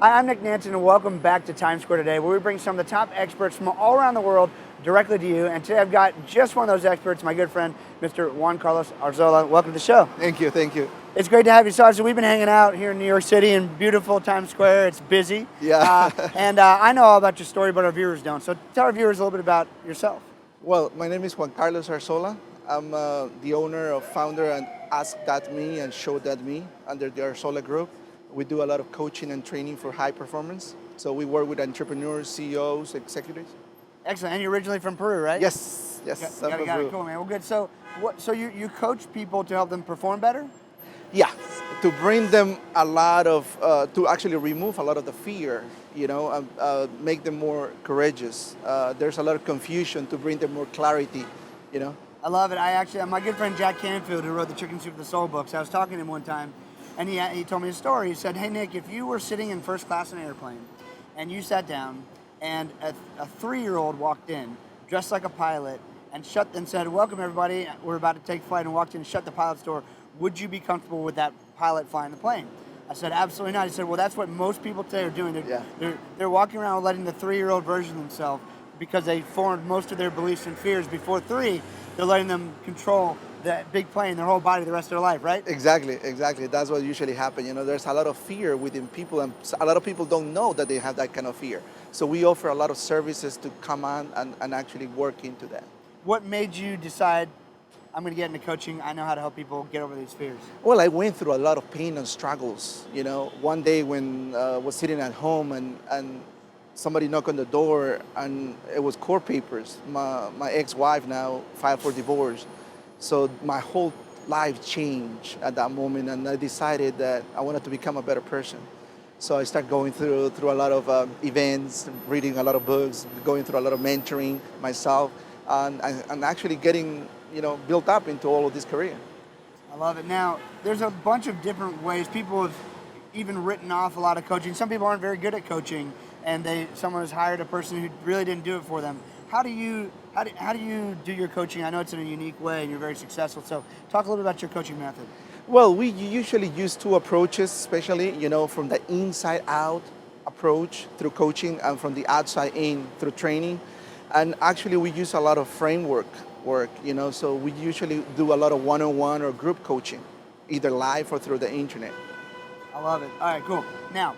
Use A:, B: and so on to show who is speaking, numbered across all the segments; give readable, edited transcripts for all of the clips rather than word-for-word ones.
A: Hi, I'm Nick Nanton, and welcome back to Times Square Today, where we bring some of the top experts from all around the world directly to you. And today I've got just one of those experts, my good friend, Mr. Juan Carlos Arzola. Welcome to the show.
B: Thank you, thank you.
A: It's great to have you. So obviously we've been hanging out here in New York City in beautiful Times Square. It's busy.
B: Yeah.
A: And I know all about your story, but our viewers don't. So tell our viewers a little bit about yourself.
B: Well, my name is Juan Carlos Arzola. I'm the owner, founder, and Ask.me and Show.me under the Arzola Group. We do a lot of coaching and training for high performance. So we work with entrepreneurs, CEOs, executives.
A: Excellent. And you're originally from Peru, right?
B: Yes. I'm from
A: Got
B: Peru.
A: it. Cool, man. Well, good. So you coach people to help them perform better?
B: Yeah, to bring them a lot of, to actually remove a lot of the fear, make them more courageous. There's a lot of confusion to bring them more clarity,
A: I love it. My good friend Jack Canfield, who wrote the Chicken Soup for the Soul books, I was talking to him one time, and he told me a story. He said, hey, Nick, if you were sitting in first class in an airplane, and you sat down, and a 3-year-old walked in, dressed like a pilot, and said, welcome, everybody, we're about to take flight, and walked in and shut the pilot's door, would you be comfortable with that pilot flying the plane? I said, absolutely not. He said, well, that's what most people today are doing. They're walking around letting the 3-year-old version of themselves, because they formed most of their beliefs and fears before 3, they're letting them control that big plane, their whole body, the rest of their life, right?
B: Exactly. That's what usually happens. There's a lot of fear within people, and a lot of people don't know that they have that kind of fear. So we offer a lot of services to come on and actually work into that.
A: What made you decide, I'm going to get into coaching, I know how to help people get over these fears?
B: Well, I went through a lot of pain and struggles. One day when I was sitting at home and somebody knocked on the door, and it was court papers. My ex-wife now filed for divorce. So my whole life changed at that moment, and I decided that I wanted to become a better person. So I started going through a lot of events, reading a lot of books, going through a lot of mentoring myself, and actually getting built up into all of this career.
A: I love it. Now, there's a bunch of different ways. People have even written off a lot of coaching. Some people aren't very good at coaching, and someone has hired a person who really didn't do it for them. How do you do your coaching? I know it's in a unique way, and you're very successful. So talk a little bit about your coaching method.
B: Well, we usually use 2 approaches, especially, from the inside out approach through coaching and from the outside in through training. And actually we use a lot of framework work, so we usually do a lot of one-on-one or group coaching, either live or through the internet.
A: I love it. All right, cool. Now,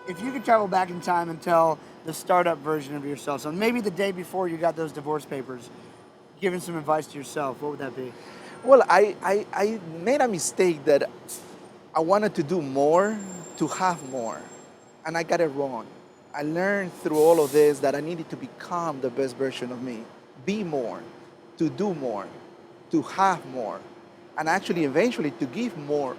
A: if you could travel back in time and tell the startup version of yourself, so maybe the day before you got those divorce papers, giving some advice to yourself, what would that be?
B: Well, I made a mistake that I wanted to do more to have more, and I got it wrong. I learned through all of this that I needed to become the best version of me, be more, to do more, to have more, and actually eventually to give more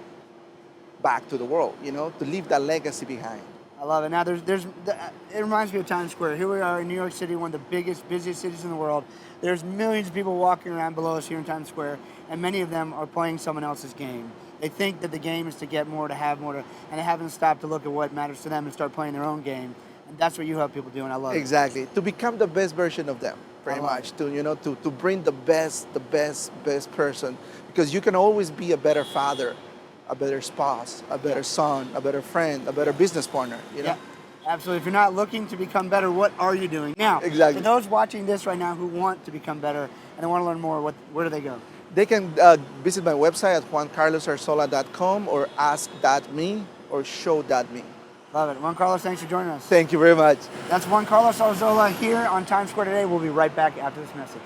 B: back to the world, to leave that legacy behind.
A: I love it. Now, it reminds me of Times Square. Here we are in New York City, one of the biggest, busiest cities in the world. There's millions of people walking around below us here in Times Square, and many of them are playing someone else's game. They think that the game is to get more, to have more, and they haven't stopped to look at what matters to them and start playing their own game. And that's what you help people do, and I love it.
B: Exactly. To become the best version of them, pretty much. To bring the best person, because you can always be a better father, a better spouse, a better son, a better friend, a better business partner,
A: Yeah, absolutely. If you're not looking to become better, what are you doing? Now,
B: exactly.
A: For those watching this right now who want to become better and they want to learn more, where do they go?
B: They can visit my website at juancarlosarzola.com or ask.me or show.me.
A: Love it. Juan Carlos, thanks for joining us.
B: Thank you very much.
A: That's Juan Carlos Arzola here on Times Square Today. We'll be right back after this message.